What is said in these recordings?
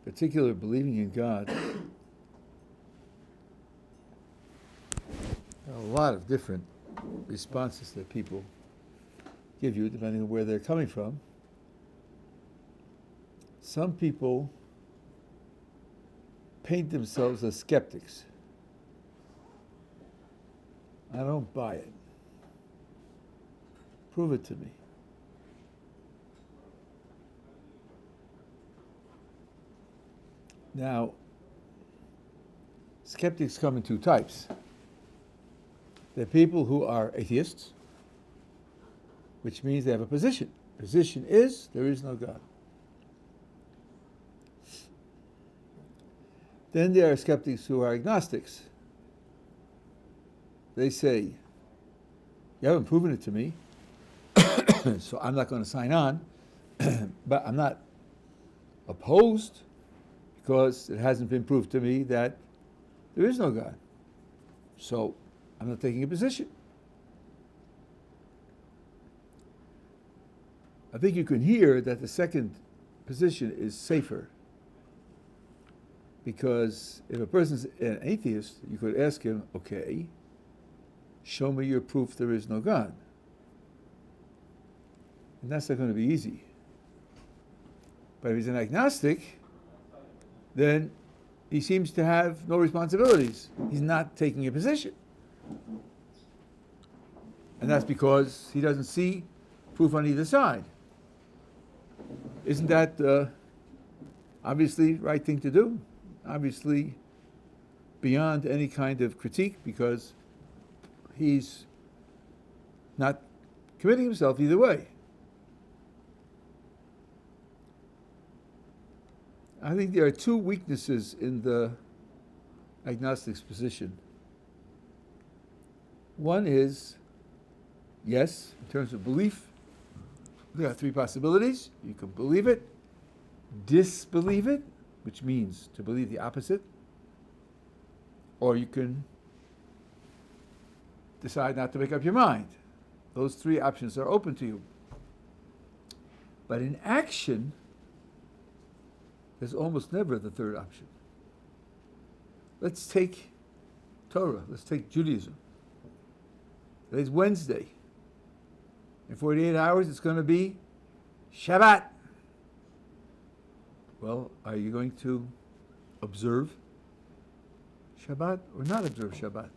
particular believing in God, there are a lot of different responses that people give you depending on where they're coming from. Some people paint themselves as skeptics. I don't buy it. Prove it to me. Now, skeptics come in two types. There are people who are atheists, which means they have a position. Position is, there is no God. Then there are skeptics who are agnostics. They say, you haven't proven it to me, so I'm not going to sign on, but I'm not opposed because it hasn't been proved to me that there is no God. So I'm not taking a position. I think you can hear that the second position is safer, because if a person's an atheist, you could ask him, okay, show me your proof there is no God. And that's not going to be easy. But if he's an agnostic, then he seems to have no responsibilities. He's not taking a position. And that's because he doesn't see proof on either side. Isn't that obviously the right thing to do? Obviously beyond any kind of critique, because he's not committing himself either way. I think there are two weaknesses in the agnostic's position. One is, yes, in terms of belief, there are three possibilities. You can believe it, disbelieve it, which means to believe the opposite, or you can decide not to make up your mind. Those three options are open to you. But in action, there's almost never the third option. Let's take Torah, let's take Judaism. Today's Wednesday. In 48 hours, it's going to be Shabbat. Well, are you going to observe Shabbat or not observe Shabbat?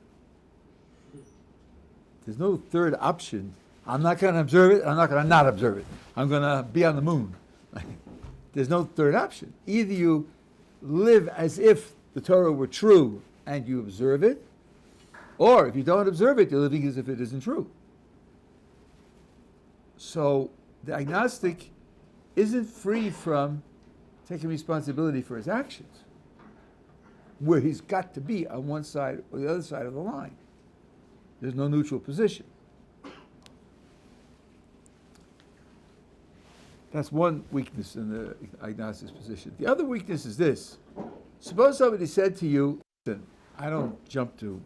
There's no third option. I'm not going to observe it, I'm not going to not observe it. I'm going to be on the moon. There's no third option. Either you live as if the Torah were true and you observe it, or if you don't observe it, you're living as if it isn't true. So the agnostic isn't free from taking responsibility for his actions, where he's got to be on one side or the other side of the line. There's no neutral position. That's one weakness in the agnostic's position. The other weakness is this. Suppose somebody said to you, listen, I don't jump to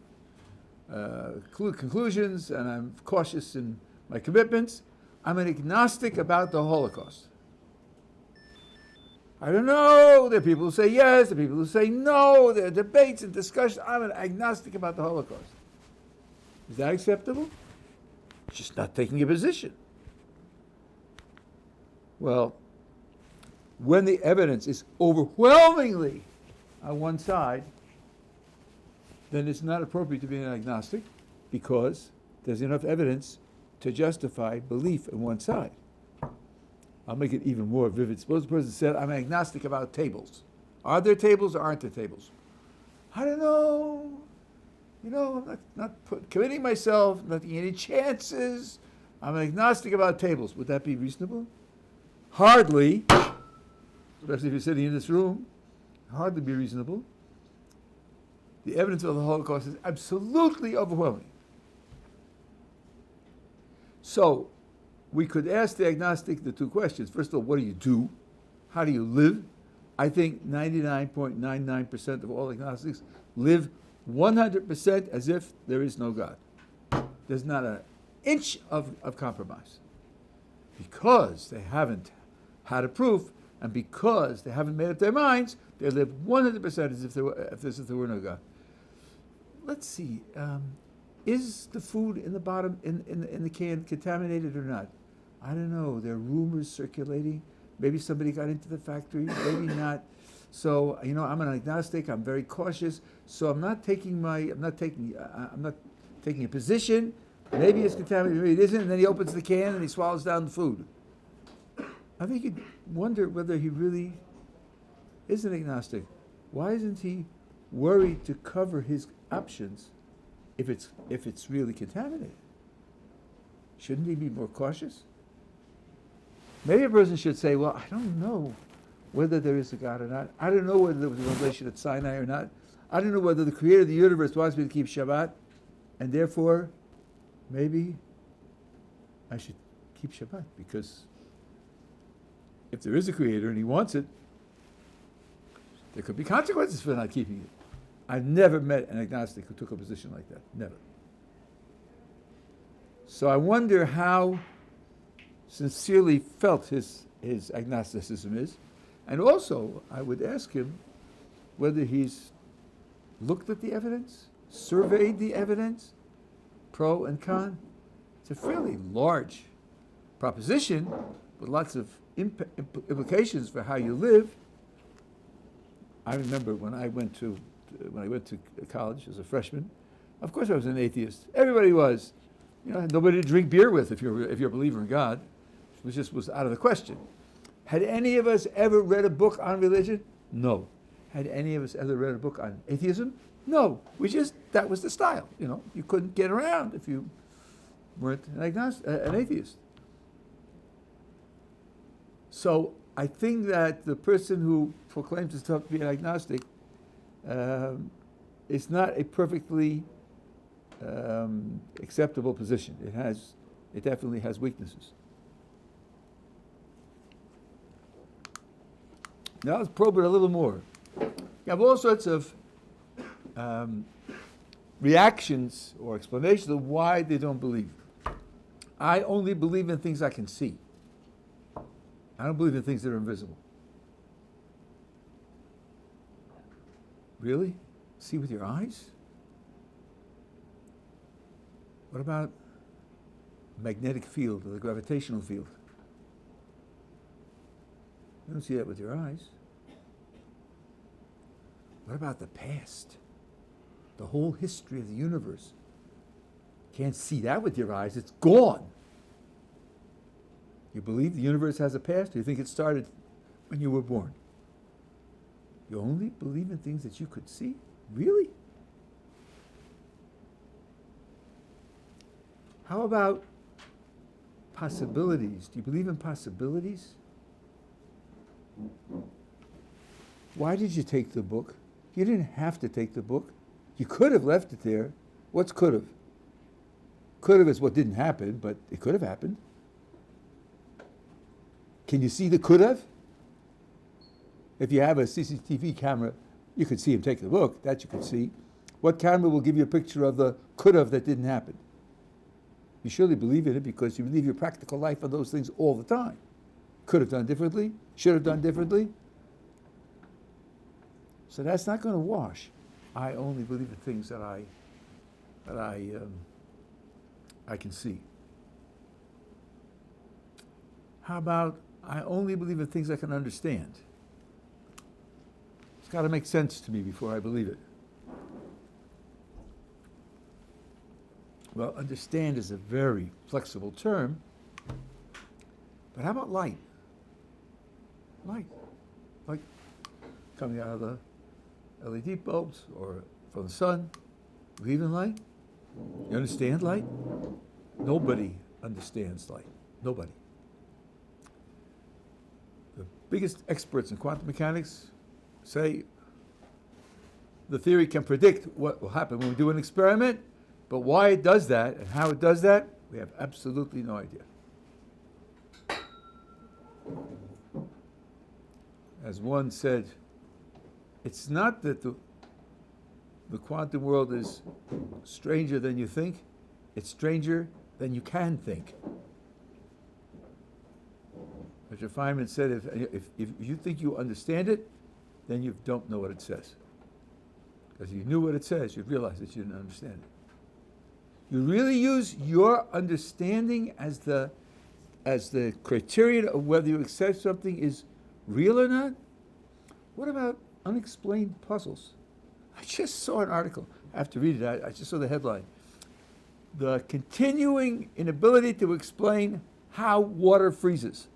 conclusions and I'm cautious in my commitments. I'm an agnostic about the Holocaust. I don't know. There are people who say yes, there are people who say no. There are debates and discussions. I'm an agnostic about the Holocaust. Is that acceptable? Just not taking a position. Well, when the evidence is overwhelmingly on one side, then it's not appropriate to be an agnostic, because there's enough evidence to justify belief in one side. I'll make it even more vivid. Suppose the person said, I'm agnostic about tables. Are there tables or aren't there tables? I don't know. I'm not committing myself, not taking any chances. I'm agnostic about tables. Would that be reasonable? Hardly, especially if you're sitting in this room, hardly be reasonable. The evidence of the Holocaust is absolutely overwhelming. So, we could ask the agnostic the two questions. First of all, what do you do? How do you live? I think 99.99% of all agnostics live 100% as if there is no God. There's not an inch of compromise, because they haven't had a proof And because they haven't made up their minds, they live 100% as if there were no God. Let's see. Is the food in the bottom in the can contaminated or not? I don't know. There are rumors circulating. Maybe somebody got into the factory. Maybe not. So I'm an agnostic. I'm very cautious. So I'm not taking a position. Maybe it's contaminated. Maybe it isn't. And then he opens the can and he swallows down the food. I think you'd wonder whether he really is an agnostic. Why isn't he worried to cover his options if it's really contaminated? Shouldn't he be more cautious? Maybe a person should say, well, I don't know whether there is a God or not. I don't know whether there was a revelation at Sinai or not. I don't know whether the creator of the universe wants me to keep Shabbat, and therefore, maybe I should keep Shabbat, because if there is a creator and he wants it, there could be consequences for not keeping it. I've never met an agnostic who took a position like that. Never. So I wonder how sincerely felt his agnosticism is. And also, I would ask him whether he's looked at the evidence, surveyed the evidence, pro and con. It's a fairly large proposition with lots of implications for how you live. I remember when I went to college as a freshman, of course I was an atheist. Everybody was. Nobody to drink beer with if you're a believer in God. It was out of the question. Had any of us ever read a book on religion? No. Had any of us ever read a book on atheism? No. That was the style. You couldn't get around if you weren't an atheist. So I think that the person who proclaims himself to be an agnostic is not a perfectly acceptable position. It definitely has weaknesses. Now let's probe it a little more. You have all sorts of reactions or explanations of why they don't believe. I only believe in things I can see. I don't believe in things that are invisible. Really? See with your eyes? What about magnetic field or the gravitational field? You don't see that with your eyes. What about the past? The whole history of the universe. Can't see that with your eyes. It's gone. You believe the universe has a past? Or you think it started when you were born? You only believe in things that you could see? Really? How about possibilities? Do you believe in possibilities? Why did you take the book? You didn't have to take the book. You could have left it there. What's could have? Could have is what didn't happen, but it could have happened. Can you see the could have? If you have a CCTV camera, you could see him take the book. That you could see. What camera will give you a picture of the could have that didn't happen? You surely believe in it because you live your practical life on those things all the time. Could have done differently. Should have done differently. So that's not going to wash. I only believe in things that I can see. How about I only believe in things I can understand? It's got to make sense to me before I believe it. Well, understand is a very flexible term. But how about light? Light. Like coming out of the LED bulbs or from the sun. Believe in light? You understand light? Nobody understands light. Nobody. The biggest experts in quantum mechanics say the theory can predict what will happen when we do an experiment, but why it does that and how it does that, we have absolutely no idea. As one said, it's not that the quantum world is stranger than you think, it's stranger than you can think. Which Richard Feynman said, if you think you understand it, then you don't know what it says. Because if you knew what it says, you'd realize that you didn't understand it. You really use your understanding as the criterion of whether you accept something is real or not? What about unexplained puzzles? I just saw an article. I have to read it. I just saw the headline. The continuing inability to explain how water freezes.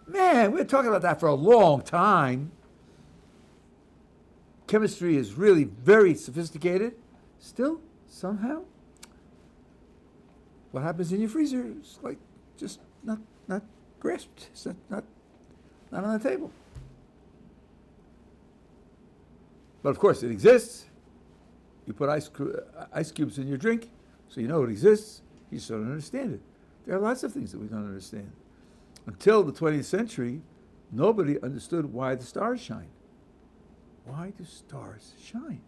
Man, we're talking about that for a long time. Chemistry is really very sophisticated. Still, somehow, what happens in your freezer is like just not grasped. It's not on the table. But of course, it exists. You put ice cubes in your drink, so you know it exists. You just don't understand it. There are lots of things that we don't understand. Until the 20th century, nobody understood why the stars shine. Why do stars shine?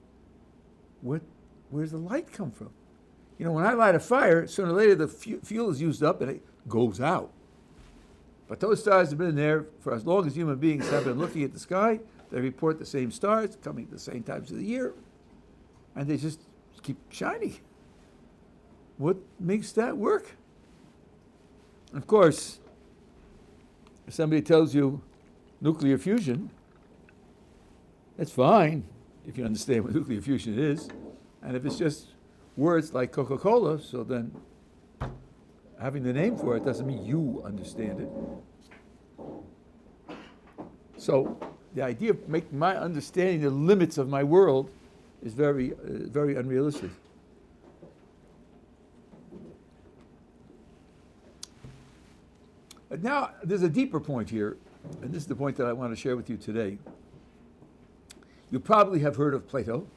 Where's the light come from? You know, when I light a fire, sooner or later the fuel is used up and it goes out. But those stars have been there for as long as human beings have been looking at the sky. They report the same stars coming at the same times of the year, and they just keep shining. What makes that work? Of course, if somebody tells you nuclear fusion, that's fine if you understand what nuclear fusion is. And if it's just words like Coca-Cola, so then having the name for it doesn't mean you understand it. So the idea of making my understanding the limits of my world is very, very unrealistic. But now, there's a deeper point here, and this is the point that I want to share with you today. You probably have heard of Plato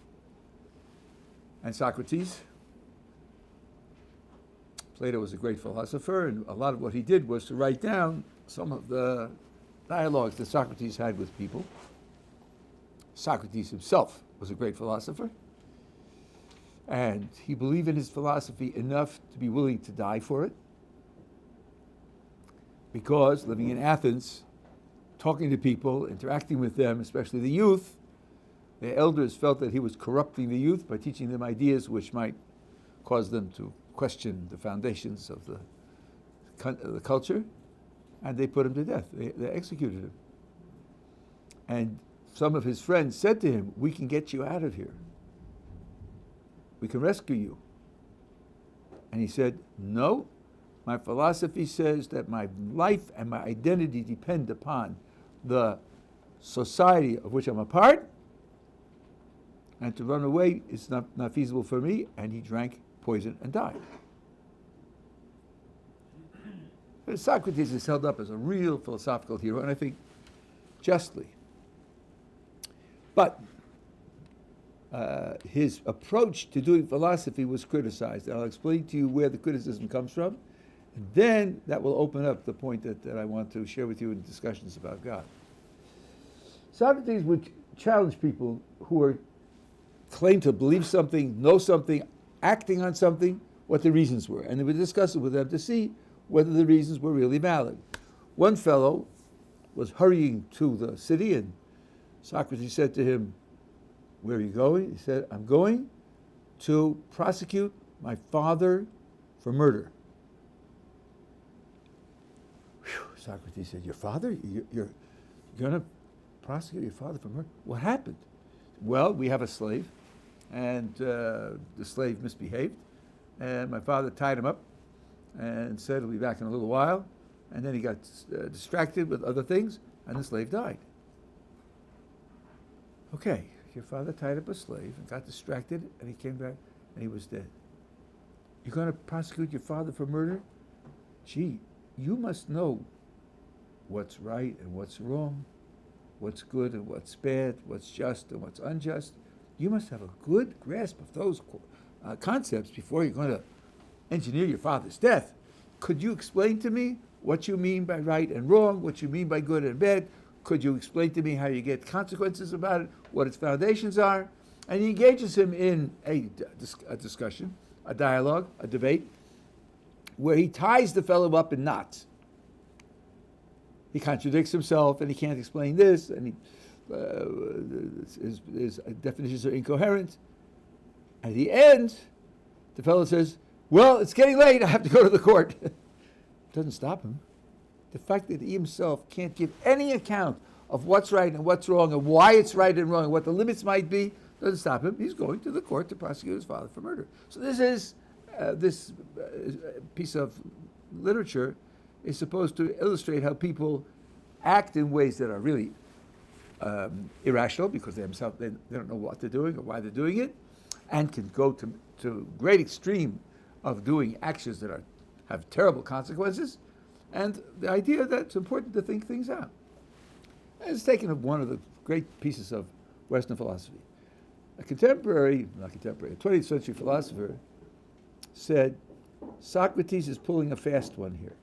and Socrates. Plato was a great philosopher, and a lot of what he did was to write down some of the dialogues that Socrates had with people. Socrates himself was a great philosopher, and he believed in his philosophy enough to be willing to die for it, because living in Athens, talking to people, interacting with them, especially the youth, the elders felt that he was corrupting the youth by teaching them ideas which might cause them to question the foundations of the culture, and they put him to death. They executed him. And some of his friends said to him, "We can get you out of here. We can rescue you." And he said, "No, my philosophy says that my life and my identity depend upon the society of which I'm a part, and to run away is not feasible for me," and he drank poison and died. Socrates is held up as a real philosophical hero, and I think justly. But his approach to doing philosophy was criticized. I'll explain to you where the criticism comes from, and then that will open up the point that I want to share with you in discussions about God. Socrates would challenge people who are claim to believe something, know something, acting on something, what the reasons were. And they would discuss it with them to see whether the reasons were really valid. One fellow was hurrying to the city, and Socrates said to him, "Where are you going?" He said, "I'm going to prosecute my father for murder." Whew, Socrates said, "Your father? You're going to prosecute your father for murder? What happened?" "Well, we have a slave, and the slave misbehaved, and my father tied him up and said he'll be back in a little while, and then he got distracted with other things, and the slave died." "Okay, your father tied up a slave and got distracted, and he came back, and he was dead. You're going to prosecute your father for murder? Gee, you must know what's right and what's wrong, what's good and what's bad, what's just and what's unjust. You must have a good grasp of those concepts before you're going to engineer your father's death. Could you explain to me what you mean by right and wrong, what you mean by good and bad? Could you explain to me how you get consequences about it, what its foundations are?" And he engages him in a discussion, a dialogue, a debate, where he ties the fellow up in knots. he contradicts himself, and he can't explain this, and his definitions are incoherent. At the end, the fellow says, well, it's getting late, I have to go to the court. It doesn't stop him. The fact that he himself can't give any account of what's right and what's wrong and why it's right and wrong and what the limits might be doesn't stop him. He's going to the court to prosecute his father for murder. So this piece of literature is supposed to illustrate how people act in ways that are really irrational because they themselves they don't know what they're doing or why they're doing it, and can go to great extreme of doing actions that have terrible consequences, and the idea that it's important to think things out. And it's taken up one of the great pieces of Western philosophy. A 20th century philosopher said, Socrates is pulling a fast one here.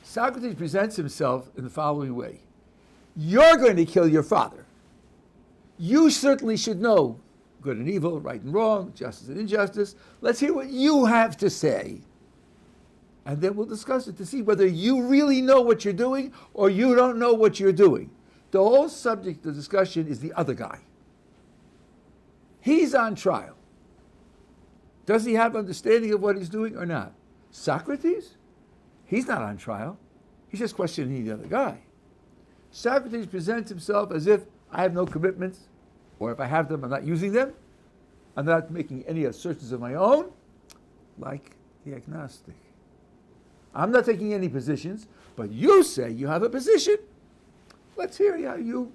Socrates presents himself in the following way. You're going to kill your father. You certainly should know good and evil, right and wrong, justice and injustice. Let's hear what you have to say. And then we'll discuss it to see whether you really know what you're doing or you don't know what you're doing. The whole subject of discussion is the other guy. He's on trial. Does he have understanding of what he's doing or not? Socrates? He's not on trial. He's just questioning the other guy. Socrates presents himself as if I have no commitments, or if I have them, I'm not using them. I'm not making any assertions of my own, like the agnostic. I'm not taking any positions, but you say you have a position. Let's hear how you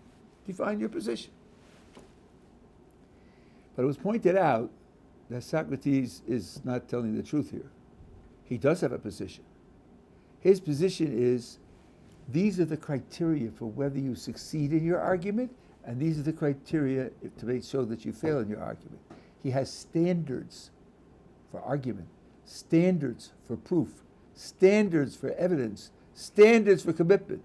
define your position. But it was pointed out that Socrates is not telling the truth here. He does have a position. His position is, these are the criteria for whether you succeed in your argument, and these are the criteria to show that you fail in your argument. He has standards for argument, standards for proof, standards for evidence, standards for commitment.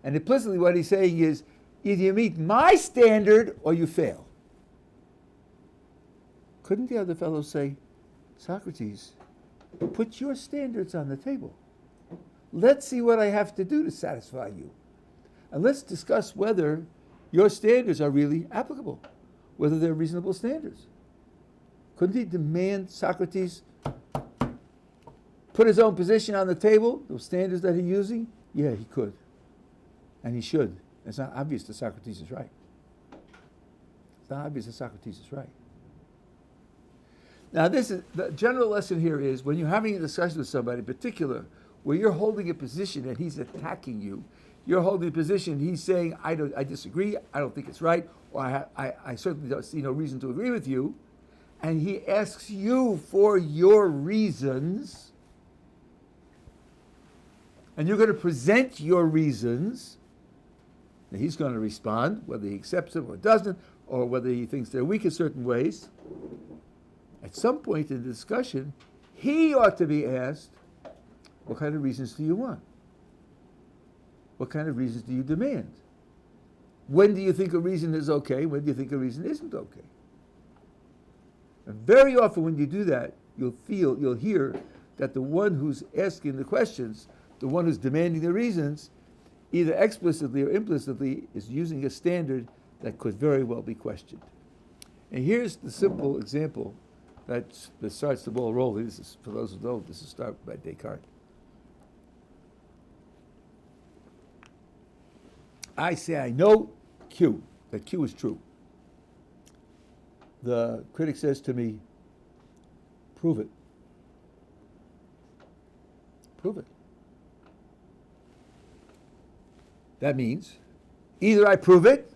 And implicitly what he's saying is, either you meet my standard or you fail. Couldn't the other fellow say, Socrates, put your standards on the table. Let's see what I have to do to satisfy you. And let's discuss whether your standards are really applicable, whether they're reasonable standards. Couldn't he demand Socrates put his own position on the table, those standards that he's using? Yeah, he could. And he should. It's not obvious that Socrates is right. It's not obvious that Socrates is right. Now, the general lesson here is when you're having a discussion with somebody in particular, where you're holding a position and he's attacking you, you're holding a position, he's saying, I disagree, I don't think it's right, or I certainly don't see no reason to agree with you, and he asks you for your reasons, and you're going to present your reasons, and he's going to respond, whether he accepts them or doesn't, or whether he thinks they're weak in certain ways. At some point in the discussion, he ought to be asked, what kind of reasons do you want? What kind of reasons do you demand? When do you think a reason is okay? When do you think a reason isn't okay? And very often when you do that, you'll hear that the one who's asking the questions, the one who's demanding the reasons, either explicitly or implicitly is using a standard that could very well be questioned. And here's the simple example that starts the ball rolling. This is, for those who know, this is started by Descartes. I say I know Q, that Q is true. The critic says to me, prove it. Prove it. That means either I prove it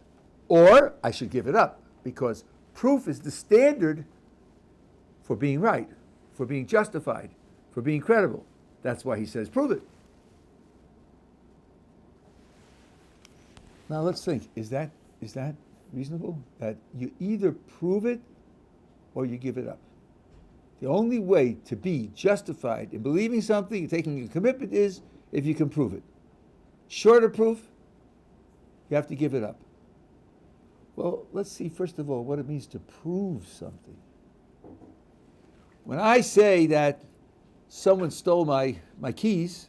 or I should give it up, because proof is the standard for being right, for being justified, for being credible. That's why he says prove it. Now let's think, is that reasonable? That you either prove it or you give it up. The only way to be justified in believing something, taking a commitment, is if you can prove it. Short of proof, you have to give it up. Well, let's see first of all what it means to prove something. When I say that someone stole my keys,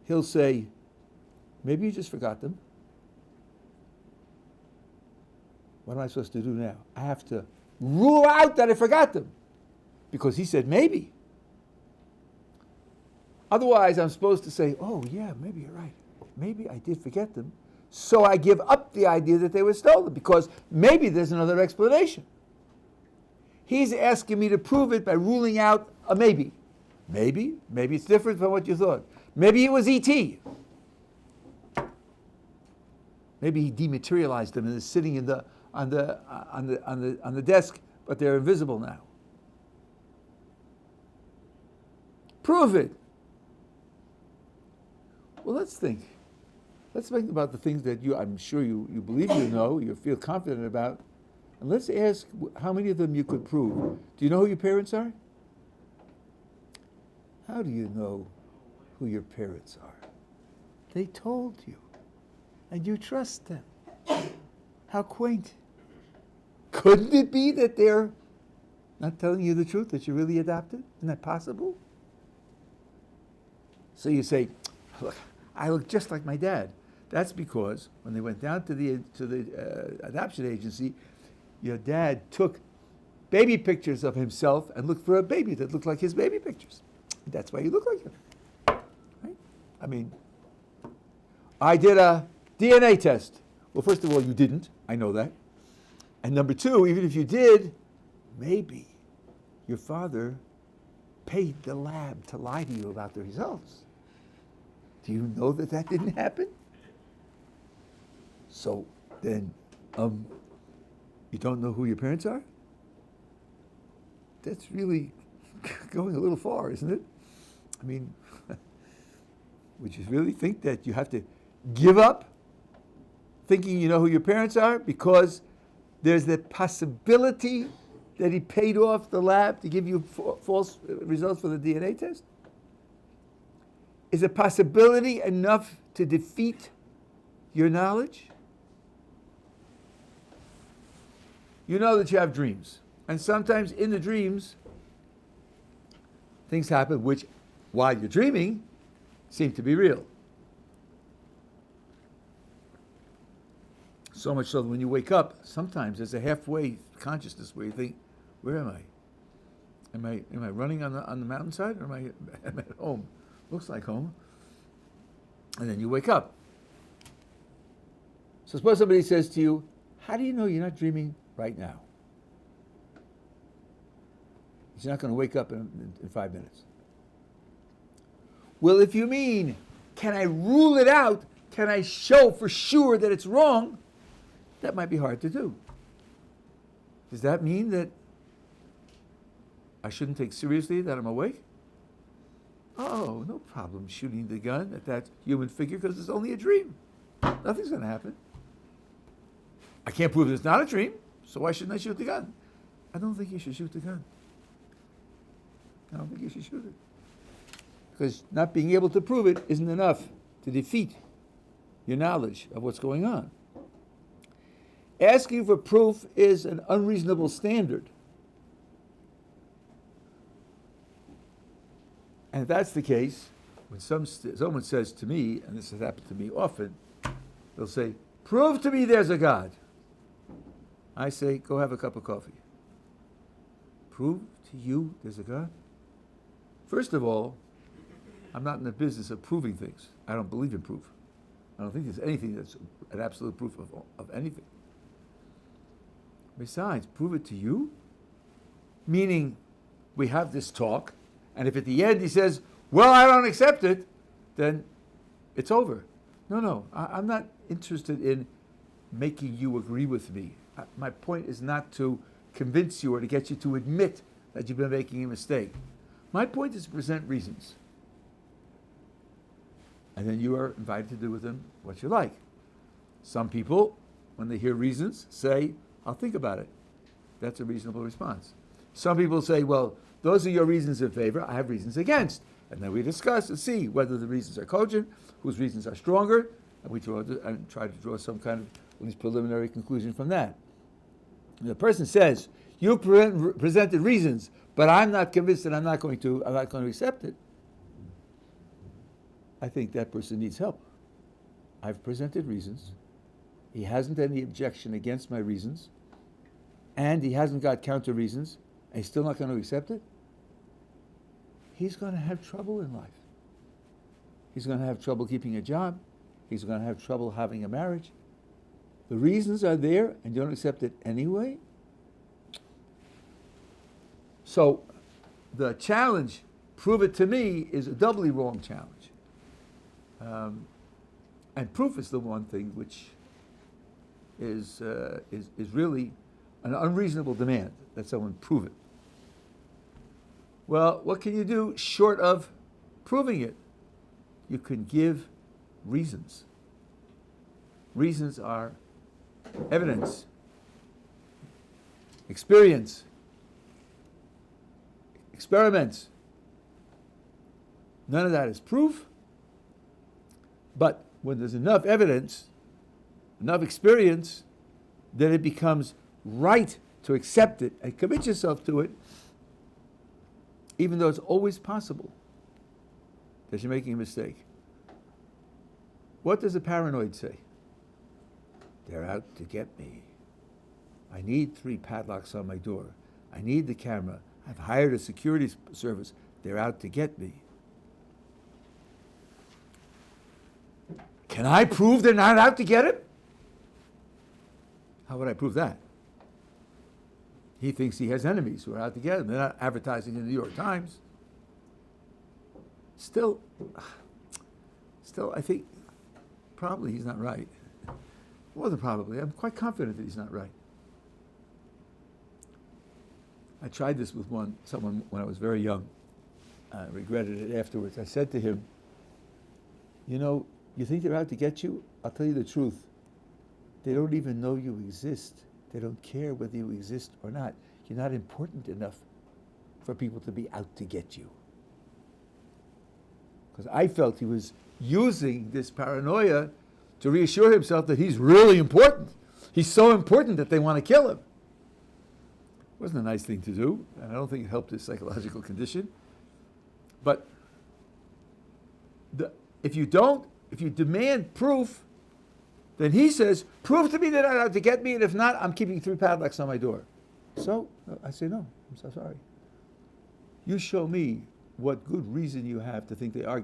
he'll say, maybe you just forgot them. What am I supposed to do now? I have to rule out that I forgot them because he said maybe. Otherwise, I'm supposed to say, oh yeah, maybe you're right. Maybe I did forget them. So I give up the idea that they were stolen because maybe there's another explanation. He's asking me to prove it by ruling out a maybe. Maybe it's different from what you thought. Maybe it was E.T. Maybe he dematerialized them and is sitting on the desk, but they're invisible now. Prove it. Well, let's think. Let's think about the things that I'm sure you believe you know, you feel confident about, and let's ask how many of them you could prove. Do you know who your parents are? How do you know who your parents are? They told you, and you trust them. How quaint. Couldn't it be that they're not telling you the truth, that you're really adopted? Isn't that possible? So you say, look, I look just like my dad. That's because when they went down to the adoption agency, your dad took baby pictures of himself and looked for a baby that looked like his baby pictures. That's why you look like him. Right? I mean, I did a DNA test. Well, first of all, you didn't. I know that. And number two, even if you did, maybe your father paid the lab to lie to you about the results. Do you know that didn't happen? So then, you don't know who your parents are? That's really going a little far, isn't it? I mean, would you really think that you have to give up thinking you know who your parents are because there's the possibility that he paid off the lab to give you false results for the DNA test? Is a possibility enough to defeat your knowledge? You know that you have dreams. And sometimes in the dreams, things happen which, while you're dreaming, seem to be real. So much so that when you wake up, sometimes there's a halfway consciousness where you think, where am I? Am I running on the mountainside, or am I at home? Looks like home. And then you wake up. So suppose somebody says to you, how do you know you're not dreaming right now? You're not going to wake up in 5 minutes. Well, if you mean, can I rule it out? Can I show for sure that it's wrong? That might be hard to do. Does that mean that I shouldn't take seriously that I'm awake? Oh, no problem shooting the gun at that human figure because it's only a dream. Nothing's going to happen. I can't prove it's not a dream, so why shouldn't I shoot the gun? I don't think you should shoot the gun. I don't think you should shoot it. Because not being able to prove it isn't enough to defeat your knowledge of what's going on. Asking for proof is an unreasonable standard. And if that's the case, when someone says to me, and this has happened to me often, they'll say, prove to me there's a God. I say, go have a cup of coffee. Prove to you there's a God? First of all, I'm not in the business of proving things. I don't believe in proof. I don't think there's anything that's an absolute proof of anything. Besides, prove it to you? Meaning, we have this talk, and if at the end he says, well, I don't accept it, then it's over. No, I'm not interested in making you agree with me. My point is not to convince you or to get you to admit that you've been making a mistake. My point is to present reasons. And then you are invited to do with them what you like. Some people, when they hear reasons, say, I'll think about it. That's a reasonable response. Some people say, well, those are your reasons in favor, I have reasons against. And then we discuss and see whether the reasons are cogent, whose reasons are stronger, and we try to draw some kind of at least preliminary conclusion from that. And the person says, you presented reasons, but I'm not convinced and I'm not going to accept it. I think that person needs help. I've presented reasons. He hasn't any objection against my reasons, and he hasn't got counter reasons, and he's still not going to accept it. He's going to have trouble in life. He's going to have trouble keeping a job. He's going to have trouble having a marriage. The reasons are there, and you don't accept it anyway. So the challenge, prove it to me, is a doubly wrong challenge. And proof is the one thing which is really an unreasonable demand that someone prove it. Well, what can you do short of proving it? You can give reasons. Reasons are evidence, experience, experiments. None of that is proof. But when there's enough evidence, enough experience, then it becomes right to accept it and commit yourself to it, even though it's always possible that you're making a mistake. What does a paranoid say? They're out to get me. I need 3 padlocks on my door. I need the camera. I've hired a security service. They're out to get me. Can I prove they're not out to get him? How would I prove that? He thinks he has enemies who are out to get him. They're not advertising in the New York Times. Still, I think probably he's not right. More than probably. I'm quite confident that he's not right. I tried this with someone when I was very young. I regretted it afterwards. I said to him, you think they're out to get you? I'll tell you the truth. They don't even know you exist. They don't care whether you exist or not. You're not important enough for people to be out to get you. Because I felt he was using this paranoia to reassure himself that he's really important. He's so important that they want to kill him. It wasn't a nice thing to do, and I don't think it helped his psychological condition. But if you demand proof, then he says, prove to me that they're out to get me, and if not, I'm keeping 3 padlocks on my door. So I say, no, I'm so sorry. You show me what good reason you have to think they are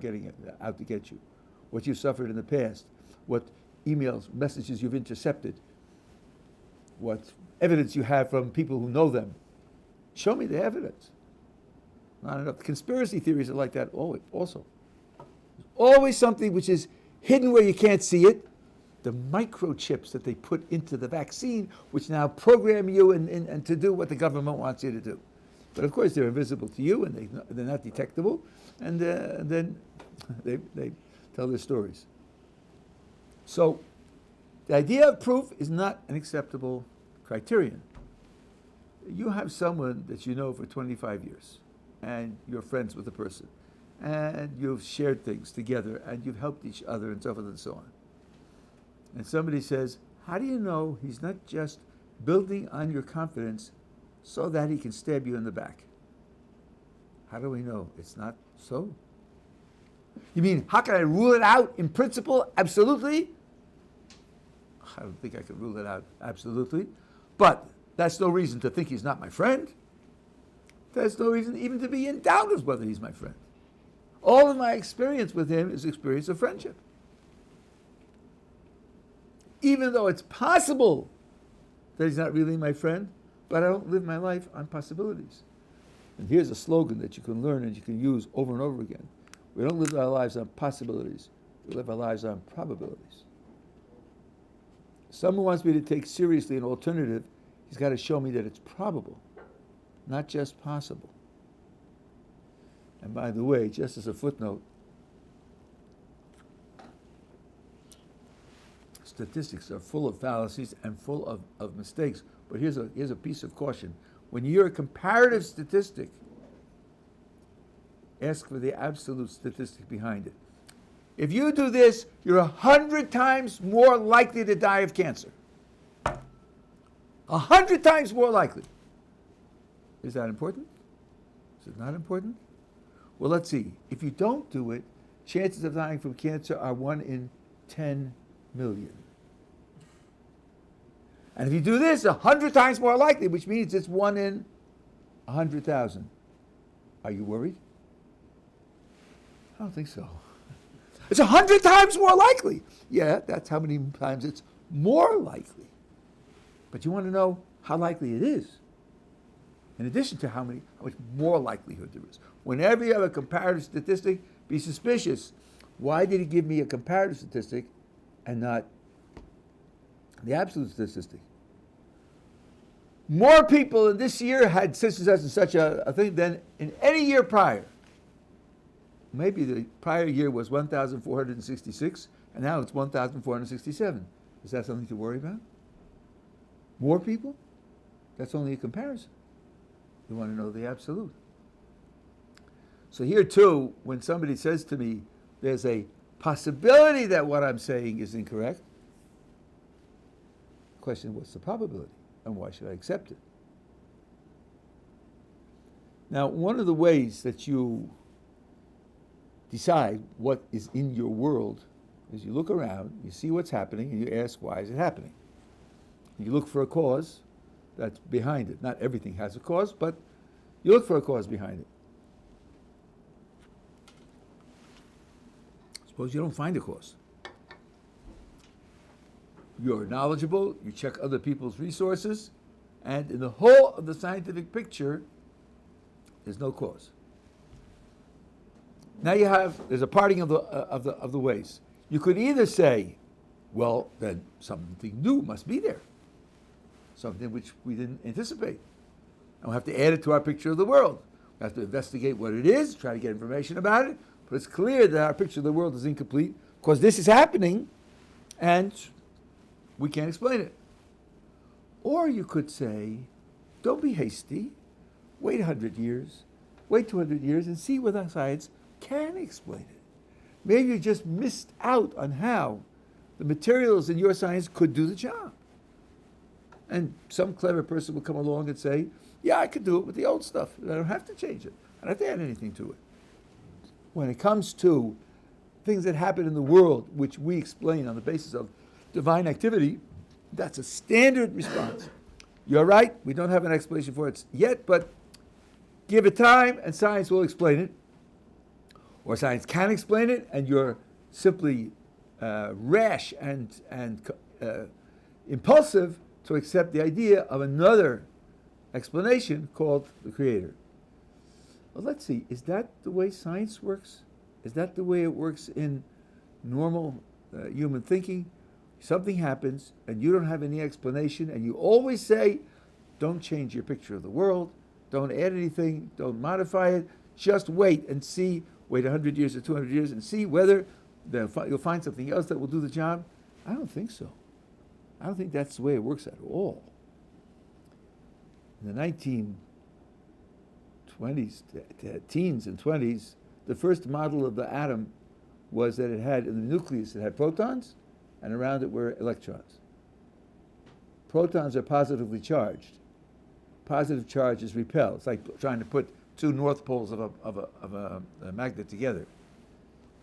out to get you, what you've suffered in the past, what emails, messages you've intercepted, what evidence you have from people who know them. Show me the evidence. Not enough. Conspiracy theories are like that also. There's always something which is hidden where you can't see it. The microchips that they put into the vaccine, which now program you and to do what the government wants you to do. But of course, they're invisible to you, and they're not detectable, and then they tell their stories. So the idea of proof is not an acceptable criterion. You have someone that you know for 25 years, and you're friends with the person, and you've shared things together, and you've helped each other, and so forth and so on. And somebody says, how do you know he's not just building on your confidence so that he can stab you in the back? How do we know it's not so? You mean, how can I rule it out in principle? Absolutely. I don't think I could rule it out absolutely. But that's no reason to think he's not my friend. There's no reason even to be in doubt as whether he's my friend. All of my experience with him is experience of friendship. Even though it's possible that he's not really my friend, but I don't live my life on possibilities. And here's a slogan that you can learn and you can use over and over again. We don't live our lives on possibilities. We live our lives on probabilities. Someone wants me to take seriously an alternative, he's got to show me that it's probable, not just possible. And by the way, just as a footnote, statistics are full of fallacies and full of mistakes. But here's a piece of caution. When you're a comparative statistic, ask for the absolute statistic behind it. If you do this, you're 100 times more likely to die of cancer. 100 times more likely. Is that important? Is it not important? Well, let's see. If you don't do it, chances of dying from cancer are 1 in 10 million. And if you do this, 100 times more likely, which means it's 1 in 100,000. Are you worried? I don't think so. It's 100 times more likely. Yeah, that's how many times it's more likely. But you want to know how likely it is. In addition to how much more likelihood there is. Whenever you have a comparative statistic, be suspicious. Why did he give me a comparative statistic and not the absolute statistic? More people in this year had such and such a thing than in any year prior. Maybe the prior year was 1,466, and now it's 1,467. Is that something to worry about? More people? That's only a comparison. You want to know the absolute. So here too, when somebody says to me, there's a possibility that what I'm saying is incorrect, the question is, what's the probability? And why should I accept it? Now, one of the ways that you decide what is in your world is you look around, you see what's happening, and you ask, why is it happening? You look for a cause that's behind it. Not everything has a cause, but you look for a cause behind it. Suppose you don't find a cause. You're knowledgeable, you check other people's resources, and in the whole of the scientific picture, there's no cause. Now there's a parting of the ways. You could either say, well, then something new must be there. Something which we didn't anticipate. And we'll have to add it to our picture of the world. We have to investigate what it is, try to get information about it, but it's clear that our picture of the world is incomplete because this is happening and we can't explain it. Or you could say, don't be hasty, wait 100 years, wait 200 years and see whether science can explain it. Maybe you just missed out on how the materials in your science could do the job. And some clever person will come along and say, yeah, I could do it with the old stuff. I don't have to change it. I don't have to add anything to it. When it comes to things that happen in the world, which we explain on the basis of divine activity, that's a standard response. You're right, we don't have an explanation for it yet, but give it time and science will explain it. Or science can explain it, and you're simply rash and impulsive to accept the idea of another explanation called the Creator. Well, let's see, is that the way science works? Is that the way it works in normal human thinking? Something happens, and you don't have any explanation, and you always say, don't change your picture of the world, don't add anything, don't modify it, just wait and see, wait 100 years or 200 years and see whether you'll find something else that will do the job. I don't think so. I don't think that's the way it works at all. In the 1920s, teens and 20s, the first model of the atom was that it had, in the nucleus, it had protons, and around it were electrons. Protons are positively charged. Positive charges repel. It's like trying to put two north poles of a magnet together.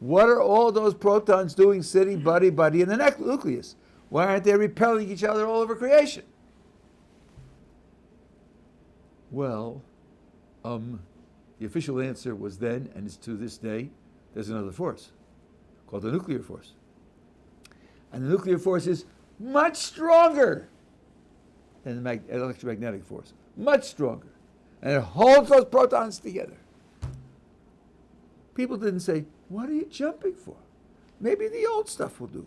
What are all those protons doing sitting buddy in the nucleus? Why aren't they repelling each other all over creation? Well, the official answer was then, and is to this day, there's another force called the nuclear force. And the nuclear force is much stronger than the electromagnetic force. Much stronger. And it holds those protons together. People didn't say, what are you jumping for? Maybe the old stuff will do.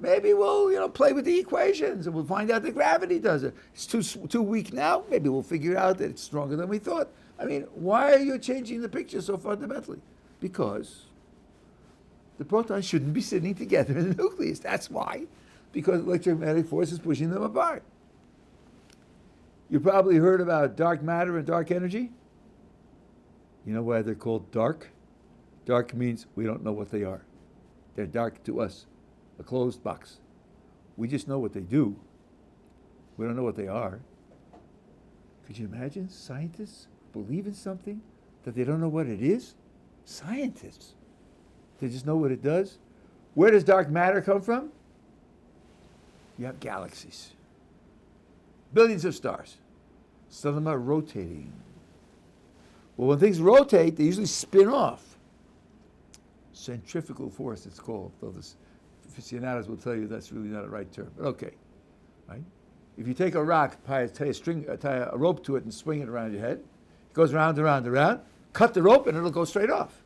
Maybe we'll play with the equations and we'll find out that gravity does it. It's too weak now. Maybe we'll figure out that it's stronger than we thought. I mean, why are you changing the picture so fundamentally? Because the protons shouldn't be sitting together in the nucleus. That's why. Because electromagnetic force is pushing them apart. You probably heard about dark matter and dark energy. You know why they're called dark? Dark means we don't know what they are. They're dark to us, a closed box. We just know what they do. We don't know what they are. Could you imagine scientists believe in something that they don't know what it is? Scientists. They just know what it does. Where does dark matter come from? You have galaxies. Billions of stars. Some of them are rotating. Well, when things rotate, they usually spin off. Centrifugal force, it's called. Though the aficionados will tell you that's really not a right term. But okay. Right? If you take a rock, tie a rope to it and swing it around your head, it goes round and round and round, cut the rope and it'll go straight off.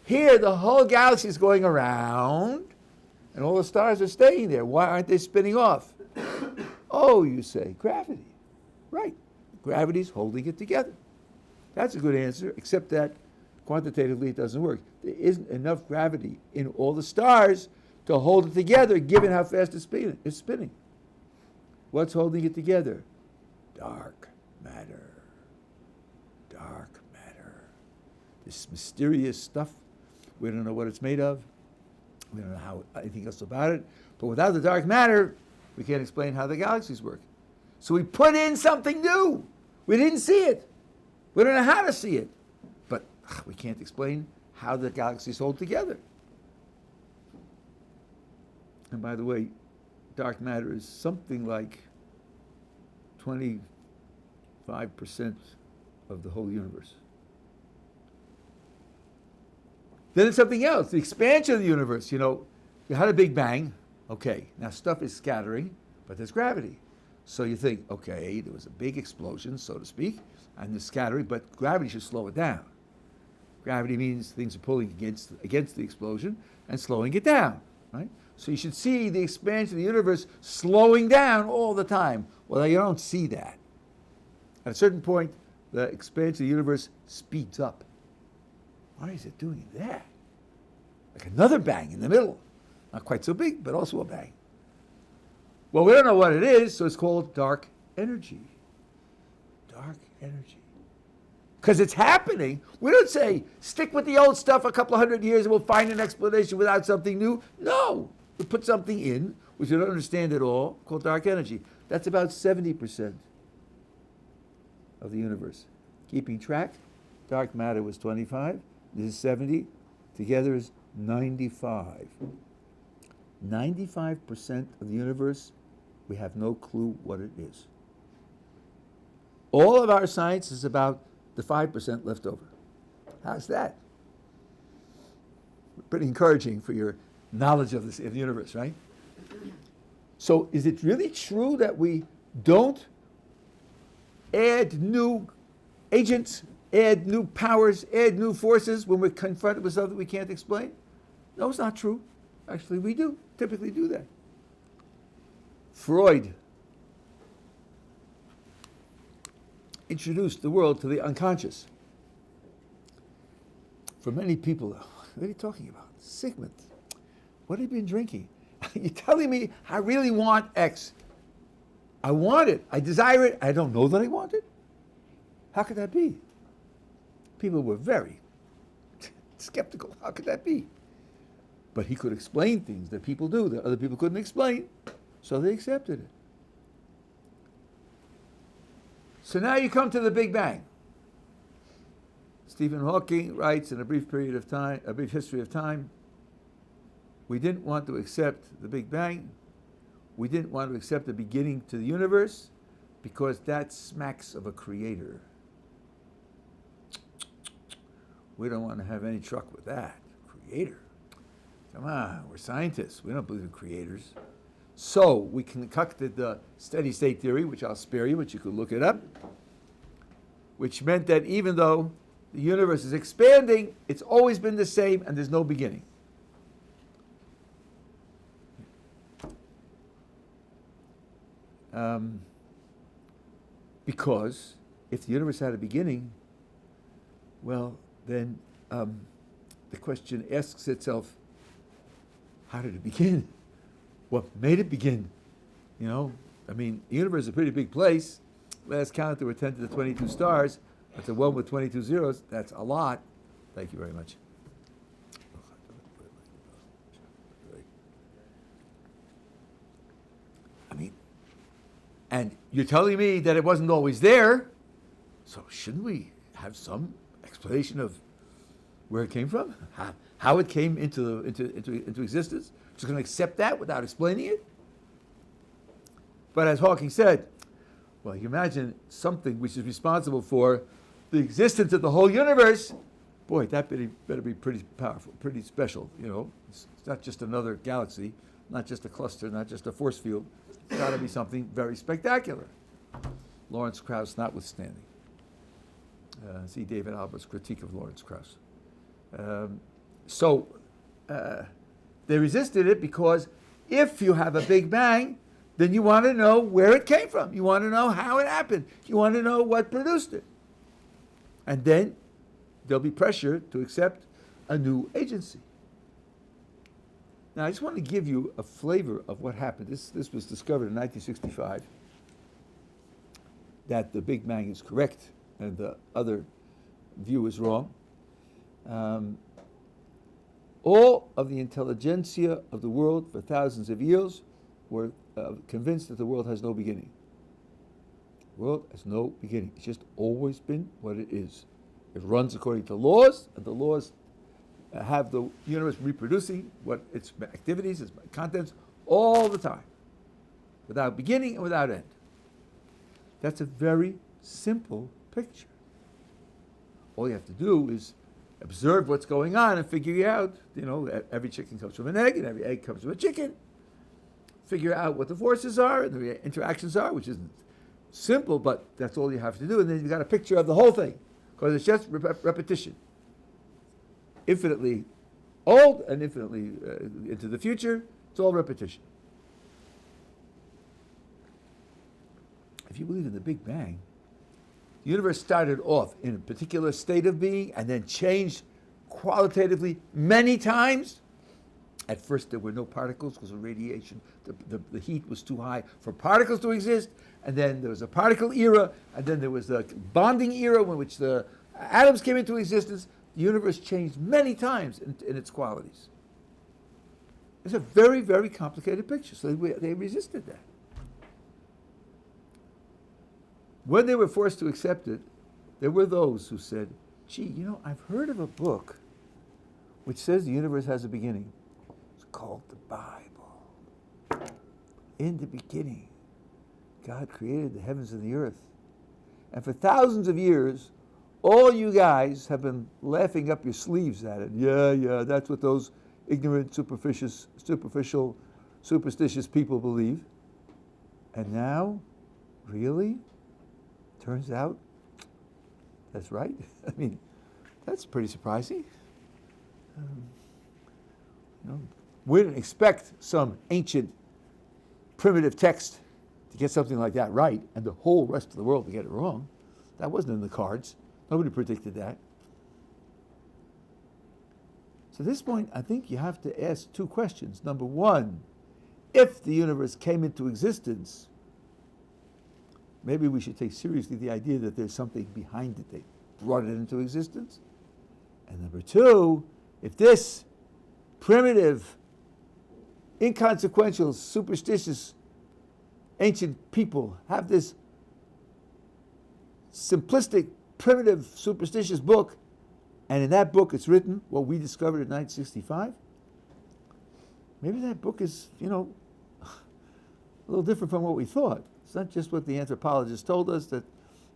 Here, the whole galaxy is going around, and all the stars are staying there. Why aren't they spinning off? Oh, you say, gravity. Right. Gravity's holding it together. That's a good answer, except that quantitatively it doesn't work. There isn't enough gravity in all the stars to hold it together, given how fast it's spinning. What's holding it together? Dark matter. Dark matter. This mysterious stuff. We don't know what it's made of. We don't know anything else about it. But without the dark matter, we can't explain how the galaxies work. So we put in something new. We didn't see it. We don't know how to see it. But we can't explain how the galaxies hold together. And by the way, dark matter is something like 25% of the whole universe. Then it's something else, the expansion of the universe. You had a big bang. Okay, now stuff is scattering, but there's gravity. So you think, okay, there was a big explosion, so to speak, and there's scattering, but gravity should slow it down. Gravity means things are pulling against the explosion and slowing it down, right? So you should see the expansion of the universe slowing down all the time. Well, you don't see that. At a certain point, the expansion of the universe speeds up. Why is it doing that? Like another bang in the middle. Not quite so big, but also a bang. Well, we don't know what it is, so it's called dark energy. Dark energy. Because it's happening. We don't say, stick with the old stuff a couple of hundred years and we'll find an explanation without something new. No. We put something in, which we don't understand at all, called dark energy. That's about 70% of the universe. Keeping track, dark matter was 25. This is 70. Together is 95. 95% of the universe, we have no clue what it is. All of our science is about the 5% left over. How's that? Pretty encouraging for your knowledge of the universe, right? So is it really true that we don't add new agents, add new powers, add new forces when we're confronted with something we can't explain? No, it's not true. Actually, we do typically do that. Freud introduced the world to the unconscious. For many people, what are you talking about? Sigmund, what have you been drinking? You're telling me I really want X. I want it. I desire it. I don't know that I want it. How could that be? People were very skeptical. How could that be? But he could explain things that people do that other people couldn't explain, so they accepted it. So now you come to the Big Bang. Stephen Hawking writes in a brief history of time, we didn't want to accept the Big Bang. We didn't want to accept the beginning to the universe because that smacks of a creator. We don't want to have any truck with that. Creator. Come on, we're scientists. We don't believe in creators. So we concocted the steady state theory, which I'll spare you, but you could look it up, which meant that even though the universe is expanding, it's always been the same and there's no beginning. Because if the universe had a beginning, well, then the question asks itself, how did it begin? What made it begin? The universe is a pretty big place. Last count, there were 10 to the 22 stars. That's a 1 with 22 zeros. That's a lot. Thank you very much. And you're telling me that it wasn't always there, so shouldn't we have some explanation of where it came from? how it came into existence. Just going to accept that without explaining it. But as Hawking said, well, you imagine something which is responsible for the existence of the whole universe. Boy, that better be pretty powerful, pretty special. It's not just another galaxy, not just a cluster, not just a force field. It's got to be something very spectacular. Lawrence Krauss notwithstanding. See David Albert's critique of Lawrence Krauss. They resisted it because if you have a Big Bang, then you want to know where it came from. You want to know how it happened. You want to know what produced it. And then there'll be pressure to accept a new agency. Now, I just want to give you a flavor of what happened. This was discovered in 1965, that the Big Bang is correct and the other view is wrong. All of the intelligentsia of the world for thousands of years were convinced that the world has no beginning. The world has no beginning. It's just always been what it is. It runs according to laws, and the laws have the universe reproducing what its activities, its contents, all the time, without beginning and without end. That's a very simple picture. All you have to do is observe what's going on and figure out, every chicken comes from an egg and every egg comes from a chicken. Figure out what the forces are and the interactions are, which isn't simple, but that's all you have to do. And then you've got a picture of the whole thing, because it's just repetition. Infinitely old and infinitely into the future, it's all repetition. If you believe in the Big Bang, the universe started off in a particular state of being and then changed qualitatively many times. At first there were no particles because of radiation. The heat was too high for particles to exist. And then there was a particle era, and then there was the bonding era in which the atoms came into existence. The universe changed many times in its qualities. It's a very, very complicated picture, so they resisted that. When they were forced to accept it, there were those who said, gee, I've heard of a book which says the universe has a beginning. It's called the Bible. In the beginning, God created the heavens and the earth. And for thousands of years, all you guys have been laughing up your sleeves at it. Yeah, that's what those ignorant, superficial, superstitious people believe. And now, really? Turns out, that's right. I mean, that's pretty surprising. We didn't expect some ancient, primitive text to get something like that right, and the whole rest of the world to get it wrong. That wasn't in the cards. Nobody predicted that. So at this point, I think you have to ask two questions. Number one, if the universe came into existence, maybe we should take seriously the idea that there's something behind it that brought it into existence. And number two, if this primitive, inconsequential, superstitious, ancient people have this simplistic, primitive, superstitious book, and in that book it's written what we discovered in 1965, maybe that book is, a little different from what we thought. It's not just what the anthropologists told us, that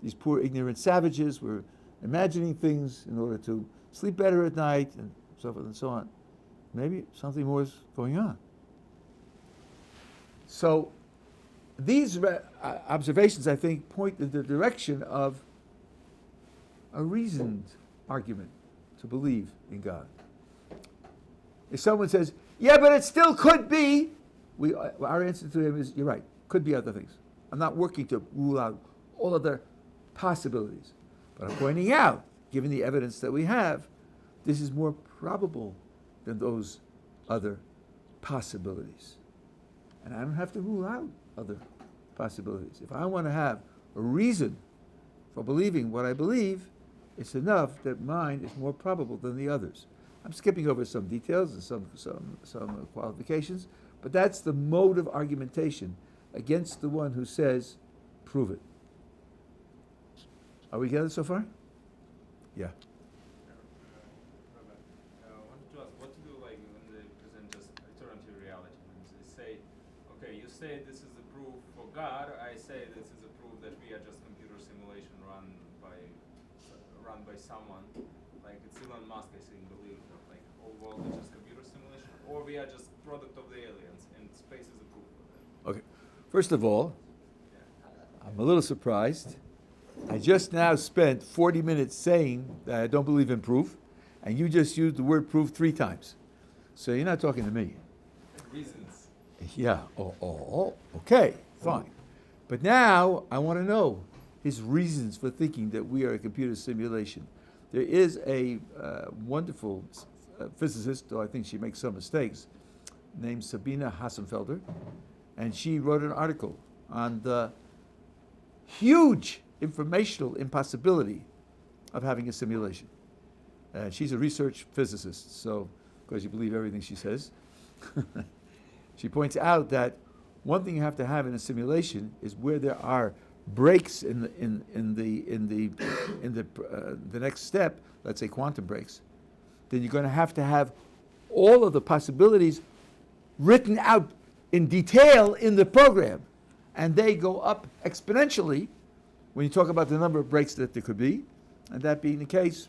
these poor ignorant savages were imagining things in order to sleep better at night and so forth and so on. Maybe something more is going on. So these observations, I think, point in the direction of a reasoned argument to believe in God. If someone says, yeah, but it still could be, our answer to him is, you're right, could be other things. I'm not working to rule out all other possibilities. But I'm pointing out, given the evidence that we have, this is more probable than those other possibilities. And I don't have to rule out other possibilities. If I want to have a reason for believing what I believe, it's enough that mine is more probable than the others. I'm skipping over some details and some qualifications, but that's the mode of argumentation against the one who says, prove it. Are we together so far? Yeah. Rabbi, I wanted to ask, say this is a proof for God, I say this is a proof that we are just computer simulation run by someone. Like it's Elon Musk, I think, believe that like whole world is just computer simulation, or we are just product of the aliens, and space is a proof of that. Okay. First of all, I'm a little surprised. I just now spent 40 minutes saying that I don't believe in proof, and you just used the word proof 3 times. So you're not talking to me. Reasons. Yeah. Okay. Fine. But now I want to know his reasons for thinking that we are a computer simulation. There is a wonderful physicist, though I think she makes some mistakes, named Sabina Hassenfelder, and she wrote an article on the huge informational impossibility of having a simulation. She's a research physicist, so of course you believe everything she says. She points out that one thing you have to have in a simulation is where there are breaks in the next step, let's say quantum breaks, then you're going to have all of the possibilities written out in detail in the program, and they go up exponentially when you talk about the number of breaks that there could be. And that being the case,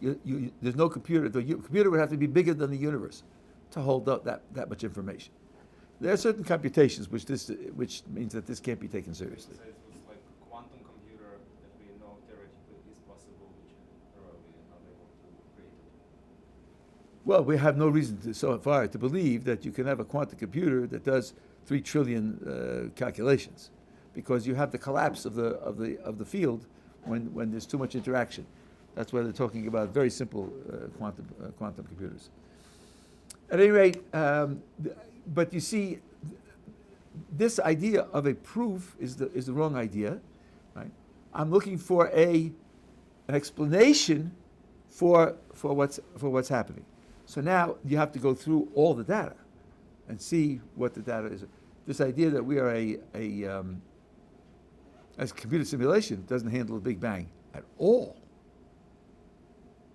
there's no computer. The computer would have to be bigger than the universe to hold up that much information. There are certain computations which means that this can't be taken seriously. So it was like a quantum computer that we know theoretically is possible, which probably not able to create it. Well, we have no reason so far to believe that you can have a quantum computer that does 3 trillion calculations, because you have the collapse of the field when there's too much interaction. That's why they're talking about very simple quantum computers. At any rate, but you see, this idea of a proof is the wrong idea, right? I'm looking for an explanation for what's happening. So now you have to go through all the data and see what the data is. This idea that we are as computer simulation doesn't handle a Big Bang at all.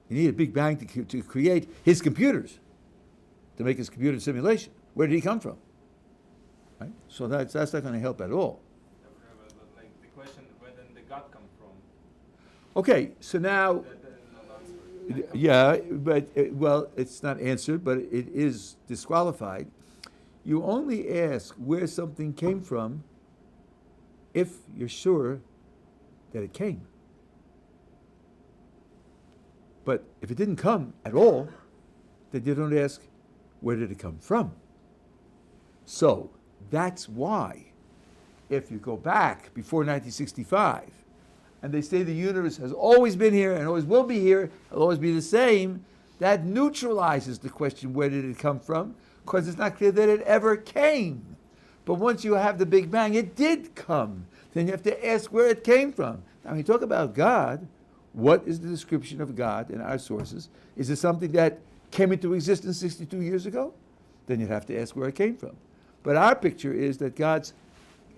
You need a Big Bang to create his computers, to make his computer simulation. Where did he come from? Right? So that's not going to help at all. But like the question, where did the God come from? Okay, so now, That is not answered. yeah, but it's not answered, but it is disqualified. You only ask where something came from if you're sure that it came. But if it didn't come at all, then you don't ask, where did it come from? So that's why, if you go back before 1965, and they say the universe has always been here and always will be here, it'll always be the same, that neutralizes the question, where did it come from? Because it's not clear that it ever came. But once you have the Big Bang, it did come. Then you have to ask where it came from. Now, when you talk about God, what is the description of God in our sources? Is it something that came into existence 62 years ago? Then you'd have to ask where it came from. But our picture is that God's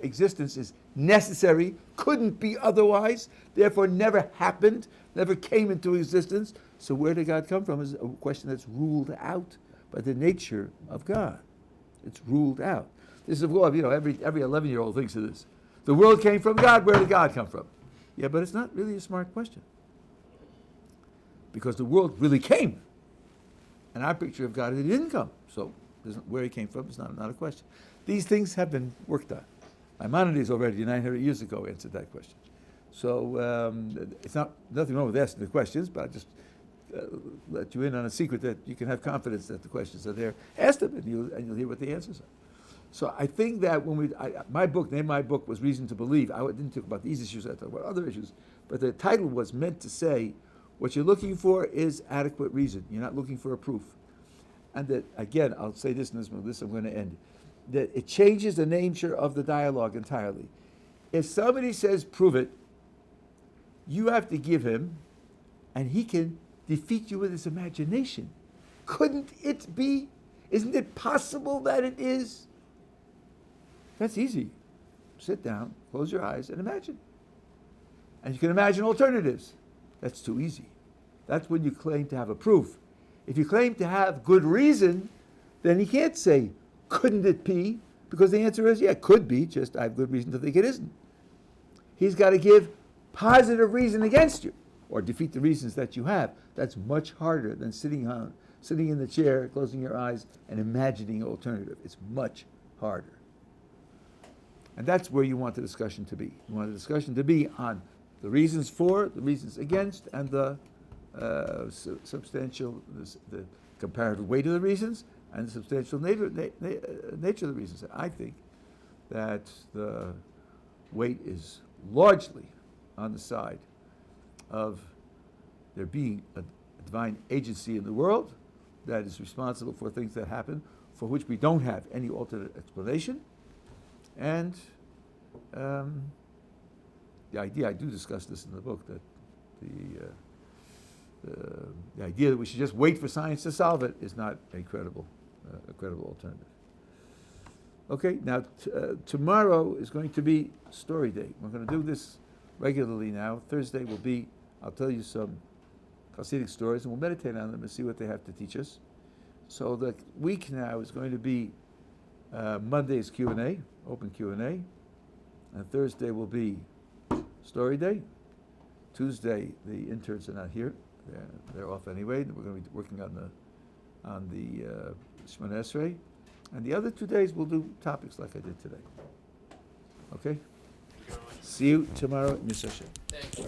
existence is necessary, couldn't be otherwise, therefore never happened, never came into existence. So where did God come from is a question that's ruled out by the nature of God. It's ruled out. This is, well, every 11-year-old thinks of this. The world came from God, where did God come from? Yeah, but it's not really a smart question. Because the world really came. And our picture of God is it didn't come. So where he came from is not a question. These things have been worked on. Maimonides already 900 years ago answered that question. So it's nothing wrong with asking the questions, but I just let you in on a secret that you can have confidence that the questions are there. Ask them, and you'll hear what the answers are. So I think that when my book was Reason to Believe. I didn't talk about these issues, I talked about other issues, but the title was meant to say, what you're looking for is adequate reason. You're not looking for a proof. And that, again, I'll say this, and this I'm going to end, that it changes the nature of the dialogue entirely. If somebody says, prove it, you have to give him, and he can defeat you with his imagination. Couldn't it be? Isn't it possible that it is? That's easy. Sit down, close your eyes, and imagine. And you can imagine alternatives. That's too easy. That's when you claim to have a proof. If you claim to have good reason, then he can't say, couldn't it be? Because the answer is, yeah, it could be, just I have good reason to think it isn't. He's got to give positive reason against you, or defeat the reasons that you have. That's much harder than sitting in the chair, closing your eyes, and imagining an alternative. It's much harder. And that's where you want the discussion to be. You want the discussion to be on the reasons for, the reasons against, and the the comparative weight of the reasons, and the substantial nature of the reasons. I think that the weight is largely on the side of there being a divine agency in the world that is responsible for things that happen for which we don't have any alternate explanation. And the idea, I do discuss this in the book, that the idea that we should just wait for science to solve it is not a credible alternative. Okay, now tomorrow is going to be story day. We're going to do this regularly now. Thursday will be, I'll tell you some Hasidic stories, and we'll meditate on them and see what they have to teach us. So the week now is going to be Monday's Q&A, open Q&A, and Thursday will be story day. Tuesday, the interns are not here; they're off anyway. We're going to be working on the Shemona Esrei, and the other 2 days we'll do topics like I did today. Okay. See you tomorrow in your session. Thanks.